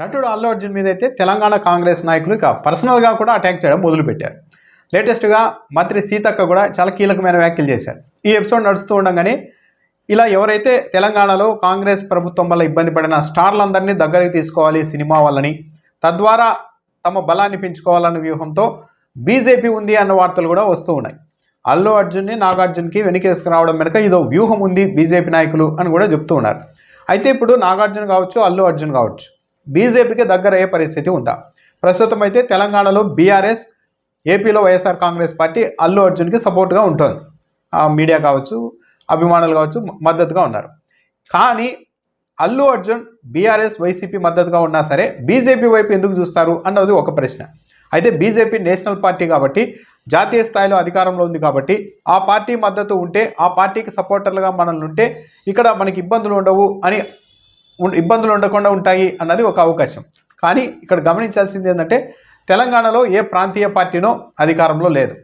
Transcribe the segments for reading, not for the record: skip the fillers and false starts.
నటుడు అల్లు అర్జున్ మీద అయితే తెలంగాణ కాంగ్రెస్ నాయకులు ఇక పర్సనల్గా కూడా అటాక్ చేయడం మొదలుపెట్టారు. లేటెస్ట్గా మంత్రి సీతక్క కూడా చాలా కీలకమైన వ్యాఖ్యలు చేశారు. ఈ ఎపిసోడ్ నడుస్తూ ఉండగానే ఇలా ఎవరైతే తెలంగాణలో కాంగ్రెస్ ప్రభుత్వం వల్ల ఇబ్బంది పడిన స్టార్లందరినీ దగ్గరికి తీసుకోవాలి సినిమా వాళ్ళని, తద్వారా తమ బలాన్ని పెంచుకోవాలన్న వ్యూహంతో బీజేపీ ఉంది అన్న వార్తలు కూడా వస్తూ ఉన్నాయి. అల్లు అర్జున్ని నాగార్జున్కి వెనుకేసుకురావడం వెనుక ఇదో వ్యూహం ఉంది బీజేపీ నాయకులు అని కూడా చెప్తూ ఉన్నారు. అయితే ఇప్పుడు నాగార్జున కావచ్చు, అల్లు అర్జున్ కావచ్చు, బీజేపీకి దగ్గర అయ్యే పరిస్థితి ఉందా? ప్రస్తుతం అయితే తెలంగాణలో బీఆర్ఎస్, ఏపీలో వైఎస్ఆర్ కాంగ్రెస్ పార్టీ అల్లు అర్జున్కి సపోర్ట్గా ఉంటుంది. మీడియా కావచ్చు, అభిమానులు కావచ్చు మద్దతుగా ఉన్నారు. కానీ అల్లు అర్జున్ బీఆర్ఎస్, వైసీపీ మద్దతుగా ఉన్నా సరే బీజేపీ వైపు ఎందుకు చూస్తారు అన్నది ఒక ప్రశ్న. అయితే బీజేపీ నేషనల్ పార్టీ కాబట్టి, జాతీయ స్థాయిలో అధికారంలో ఉంది కాబట్టి ఆ పార్టీ మద్దతు ఉంటే, ఆ పార్టీకి సపోర్టర్లుగా మనల్ని ఉంటే ఇక్కడ మనకి ఇబ్బందులు ఉండవు అని, ఇబ్బందులు ఉండకుండా ఉంటాయి అన్నది ఒక అవకాశం. కానీ ఇక్కడ గమనించాల్సింది ఏంటంటే తెలంగాణలో ఏ ప్రాంతీయ పార్టీనో అధికారంలో లేదు.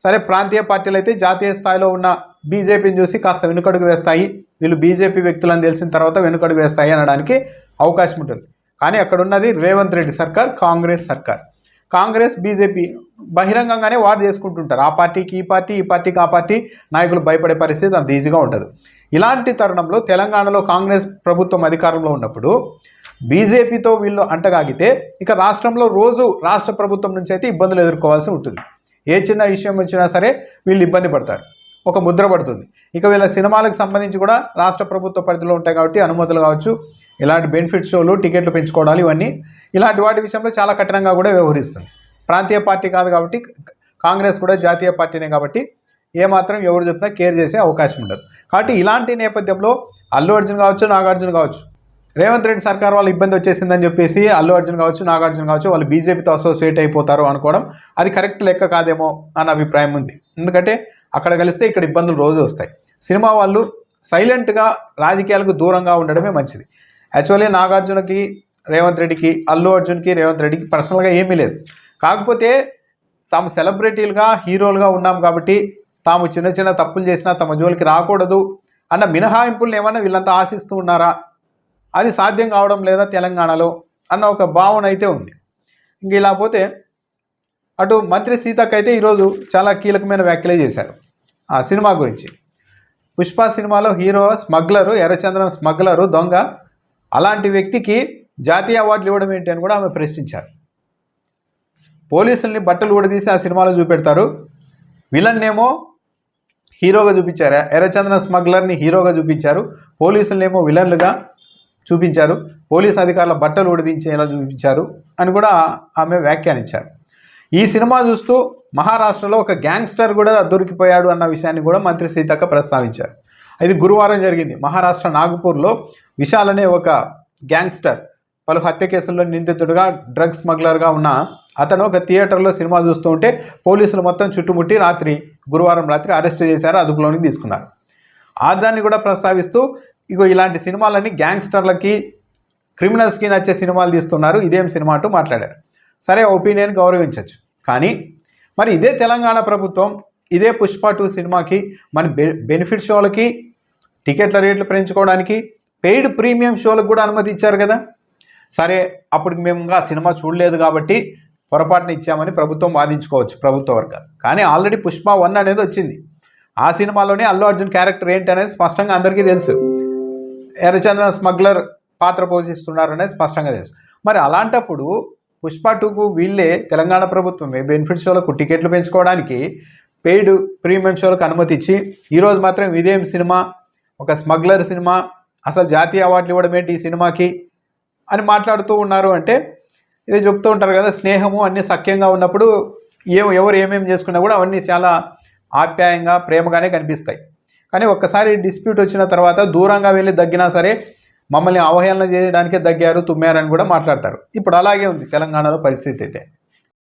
సరే, ప్రాంతీయ పార్టీలు అయితే జాతీయ స్థాయిలో ఉన్న బీజేపీని చూసి కాస్త వెనుకడుగు వేస్తాయి, వీళ్ళు బీజేపీ వ్యక్తులని తెలిసిన తర్వాత వెనుకడుగు వేస్తాయి అనడానికి అవకాశం ఉంటుంది. కానీ అక్కడ ఉన్నది రేవంత్ రెడ్డి సర్కార్, కాంగ్రెస్ సర్కార్. కాంగ్రెస్, బీజేపీ బహిరంగంగానే వారు చేసుకుంటుంటారు. ఆ పార్టీకి ఈ పార్టీ, ఈ పార్టీకి ఆ పార్టీ, నాయకులు భయపడే పరిస్థితి అంత ఈజీగా ఉంటుంది. ఇలాంటి తరుణంలో తెలంగాణలో కాంగ్రెస్ ప్రభుత్వం అధికారంలో ఉన్నప్పుడు బీజేపీతో వీళ్ళు అంటగాగితే ఇక రాష్ట్రంలో రోజు రాష్ట్ర ప్రభుత్వం నుంచి అయితే ఇబ్బందులు ఎదుర్కోవాల్సి ఉంటుంది. ఏ చిన్న విషయం వచ్చినా సరే వీళ్ళు ఇబ్బంది పడతారు, ఒక ముద్ర పడుతుంది. ఇక వీళ్ళ సినిమాలకు సంబంధించి కూడా రాష్ట్ర ప్రభుత్వ పరిధిలో ఉంటాయి కాబట్టి అనుమతులు కావచ్చు, ఇలాంటి బెనిఫిట్ షోలు, టికెట్లు పెంచుకోవడాలు, ఇవన్నీ ఇలాంటి వాటి విషయంలో చాలా కఠినంగా కూడా వ్యవహరిస్తుంది. ప్రాంతీయ పార్టీ కాదు కాబట్టి, కాంగ్రెస్ కూడా జాతీయ పార్టీనే కాబట్టి ఏమాత్రం ఎవరు చెప్పినా కేర్ చేసే అవకాశం ఉండదు. కాబట్టి ఇలాంటి నేపథ్యంలో అల్లు అర్జున్ కావచ్చు, నాగార్జున కావచ్చు, రేవంత్ రెడ్డి సర్కార్ వాళ్ళు ఇబ్బంది వచ్చేసిందని చెప్పేసి అల్లు అర్జున్ కావచ్చు, నాగార్జున కావచ్చు వాళ్ళు బీజేపీతో అసోసియేట్ అయిపోతారు అనుకోవడం అది కరెక్ట్ లెక్క కాదేమో అన్న అభిప్రాయం ఉంది. ఎందుకంటే అక్కడ కలిస్తే ఇక్కడ ఇబ్బందులు రోజు వస్తాయి. సినిమా వాళ్ళు సైలెంట్గా రాజకీయాలకు దూరంగా ఉండడమే మంచిది. యాక్చువల్లీ నాగార్జునకి రేవంత్ రెడ్డికి, అల్లు అర్జున్కి రేవంత్ రెడ్డికి పర్సనల్గా ఏమీ లేదు. కాకపోతే తాము సెలబ్రిటీలుగా, హీరోలుగా ఉన్నాం కాబట్టి తాము చిన్న చిన్న తప్పులు చేసినా తమ జోలికి రాకూడదు అన్న మినహాయింపులను ఏమన్నా వీళ్ళంతా ఆశిస్తూ ఉన్నారా? అది సాధ్యం కావడం లేదా తెలంగాణలో అన్న ఒక భావన అయితే ఉంది. ఇంక ఇలా పోతే అటు మంత్రి సీతక్క అయితే ఈరోజు చాలా కీలకమైన వ్యాఖ్యలే చేశారు ఆ సినిమా గురించి. పుష్ప సినిమాలో హీరో స్మగ్లరు, ఎర్రచంద్రం స్మగ్లరు, దొంగ, అలాంటి వ్యక్తికి జాతీయ అవార్డులు ఇవ్వడం ఏంటి అని కూడా ఆమె ప్రశ్నించారు. పోలీసుల్ని బట్టలు ఊడదీసి ఆ సినిమాలో చూపెడతారు, విలన్నేమో హీరోగా చూపించారు, ఎర్రచంద్రం స్మగ్లర్ని హీరోగా చూపించారు, పోలీసులనేమో విలన్లుగా చూపించారు, పోలీసు అధికారుల బట్టలు ఊడదించేలా చూపించారు అని కూడా ఆమె వ్యాఖ్యానించారు. ఈ సినిమా చూస్తూ మహారాష్ట్రలో ఒక గ్యాంగ్స్టర్ కూడా దొరికిపోయాడు అన్న విషయాన్ని కూడా మంత్రి సీతక్క ప్రస్తావించారు. ఇది గురువారం జరిగింది. మహారాష్ట్ర నాగపూర్లో విశాల్ అనే ఒక గ్యాంగ్స్టర్, పలు హత్య కేసుల్లో నిందితుడుగా, డ్రగ్ స్మగ్లర్గా ఉన్న అతను ఒక థియేటర్లో సినిమా చూస్తూ ఉంటే పోలీసులు మొత్తం చుట్టుముట్టి గురువారం రాత్రి అరెస్ట్ చేశారు, అదుపులోనికి తీసుకున్నారు. దాన్ని కూడా ప్రస్తావిస్తూ ఇగో ఇలాంటి సినిమాలన్నీ గ్యాంగ్స్టర్లకి, క్రిమినల్స్కి నచ్చే సినిమాలు తీస్తున్నారు, ఇదేం సినిమా అంటూ మాట్లాడారు. సరే, ఒపీనియన్ గౌరవించవచ్చు. కానీ మరి ఇదే తెలంగాణ ప్రభుత్వం ఇదే పుష్ప 2 సినిమాకి మన బెనిఫిట్ షోలకి, టికెట్ల రేట్లు పెంచుకోవడానికి, పెయిడ్ ప్రీమియం షోలకు కూడా అనుమతి ఇచ్చారు కదా. సరే, అప్పటికి మేము ఇంకా సినిమా చూడలేదు కాబట్టి పొరపాటున ఇచ్చామని ప్రభుత్వం వాదించుకోవచ్చు, ప్రభుత్వ వర్గాలు. కానీ ఆల్రెడీ పుష్ప 1 అనేది వచ్చింది. ఆ సినిమాలోనే అల్లు అర్జున్ క్యారెక్టర్ ఏంటి అనేది స్పష్టంగా అందరికీ తెలుసు. ఎర్రచంద్రన్ స్మగ్లర్ పాత్ర పోషిస్తున్నారు అనేది స్పష్టంగా తెలుసు. మరి అలాంటప్పుడు పుష్ప 2కు వీళ్ళే తెలంగాణ ప్రభుత్వమే బెనిఫిట్ షోలకు టికెట్లు పెంచుకోవడానికి, పెయిడ్ ప్రీమియం షోలకు అనుమతి ఇచ్చి ఈరోజు మాత్రం ఇదేం సినిమా, ఒక స్మగ్లర్ సినిమా, అసలు జాతీయ అవార్డులు ఇవ్వడం ఏంటి ఈ సినిమాకి అని మాట్లాడుతూ ఉన్నారు. అంటే ఇదే చెప్తూ ఉంటారు కదా, స్నేహము అన్నీ సఖ్యంగా ఉన్నప్పుడు ఎవరు ఏమేమి చేసుకున్నా కూడా అవన్నీ చాలా ఆప్యాయంగా, ప్రేమగానే కనిపిస్తాయి. కానీ ఒక్కసారి డిస్ప్యూట్ వచ్చిన తర్వాత దూరంగా వెళ్ళి దగ్గినా సరే మమ్మల్ని అవహేళన చేయడానికే దగ్గారు, తుమ్మారని కూడా మాట్లాడతారు. ఇప్పుడు అలాగే ఉంది తెలంగాణలో పరిస్థితి. అయితే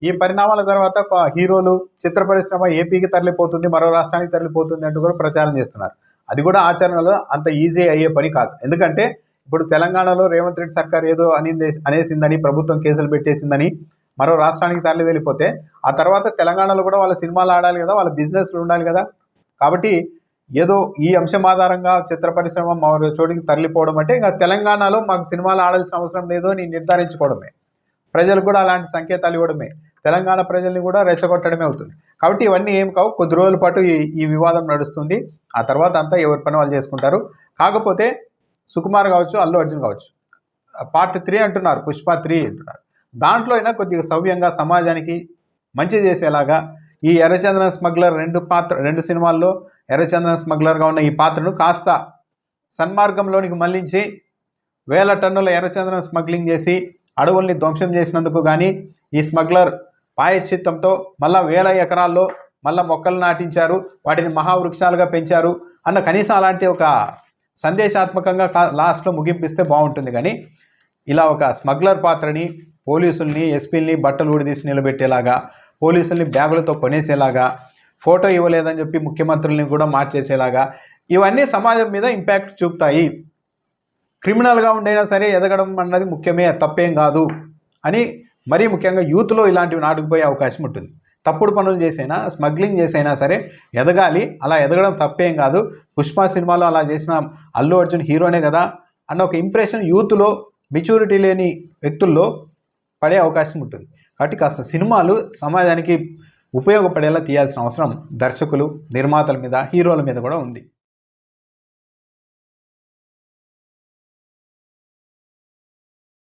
ఈ పరిణామాల తర్వాత హీరోలు, చిత్ర పరిశ్రమ ఏపీకి తరలిపోతుంది, మరో రాష్ట్రానికి తరలిపోతుంది అంటూ కూడా ప్రచారం చేస్తున్నారు. అది కూడా ఆచరణలో అంత ఈజీ అయ్యే పని కాదు. ఎందుకంటే ఇప్పుడు తెలంగాణలో రేవంత్ రెడ్డి సర్కార్ ఏదో అనేసిందని, ప్రభుత్వం కేసులు పెట్టేసిందని మరో రాష్ట్రానికి తరలి వెళ్ళిపోతే ఆ తర్వాత తెలంగాణలో కూడా వాళ్ళ సినిమాలు ఆడాలి కదా, వాళ్ళ బిజినెస్లు ఉండాలి కదా. కాబట్టి ఏదో ఈ అంశం ఆధారంగా చిత్ర పరిశ్రమ మరో చోటికి తరలిపోవడం అంటే ఇంకా తెలంగాణలో మాకు సినిమాలు ఆడాల్సిన అవసరం లేదు అని నిర్ధారించుకోవడమే, ప్రజలకు కూడా అలాంటి సంకేతాలు ఇవ్వడమే, తెలంగాణ ప్రజల్ని కూడా రెచ్చగొట్టడమే అవుతుంది. కాబట్టి ఇవన్నీ ఏం కావు, కొద్ది రోజుల పాటు ఈ వివాదం నడుస్తుంది. ఆ తర్వాత అంతా ఎవరి పని వాళ్ళు చేసుకుంటారు. కాకపోతే సుకుమార్ కావచ్చు, అల్లు అర్జున్ కావచ్చు, పార్ట్ 3 అంటున్నారు, పుష్ప 3 అంటున్నారు. దాంట్లో అయినా కొద్దిగా సవ్యంగా సమాజానికి మంచి చేసేలాగా ఈ ఎర్రచందనం స్మగ్లర్ రెండు సినిమాల్లో ఎర్రచందనం స్మగ్లర్గా ఉన్న ఈ పాత్రను కాస్త సన్మార్గంలోనికి మళ్లించి 1000 టన్నుల ఎర్రచందనం స్మగ్లింగ్ చేసి అడవుల్ని ధ్వంసం చేసినందుకు కానీ ఈ స్మగ్లర్ పాయశ్చిత్తంతో మళ్ళా 1000 ఎకరాల్లో మళ్ళా మొక్కలు నాటించారు, వాటిని మహావృక్షాలుగా పెంచారు అన్న కనీసం అలాంటి ఒక సందేశాత్మకంగా లాస్ట్లో ముగింపిస్తే బాగుంటుంది. కానీ ఇలా ఒక స్మగ్లర్ పాత్రని పోలీసుల్ని, ఎస్పీల్ని బట్టలు ఊడిదీసి నిలబెట్టేలాగా, పోలీసుల్ని బ్యాగులతో కొనేసేలాగా, ఫోటో ఇవ్వలేదని చెప్పి ముఖ్యమంత్రుల్ని కూడా మార్చేసేలాగా ఇవన్నీ సమాజం మీద ఇంపాక్ట్ చూపుతాయి. క్రిమినల్గా ఉండైనా సరే ఎదగడం అన్నది ముఖ్యమే, తప్పేం కాదు అని మరీ ముఖ్యంగా యూత్లో ఇలాంటివి నాటుకుపోయే అవకాశం ఉంటుంది. తప్పుడు పనులు చేసైనా, స్మగ్లింగ్ చేసైనా సరే ఎదగాలి, అలా ఎదగడం తప్పేం కాదు, పుష్ప సినిమాలో అలా చేసిన అల్లు అర్జున్ హీరోనే కదా అన్న ఒక ఇంప్రెషన్ యూత్లో, మెచ్యూరిటీ లేని వ్యక్తుల్లో పడే అవకాశం ఉంటుంది. కాబట్టి కాస్త సినిమాలు సమాజానికి ఉపయోగపడేలా తీయాల్సిన అవసరం దర్శకులు, నిర్మాతల మీద, హీరోల మీద కూడా ఉంది.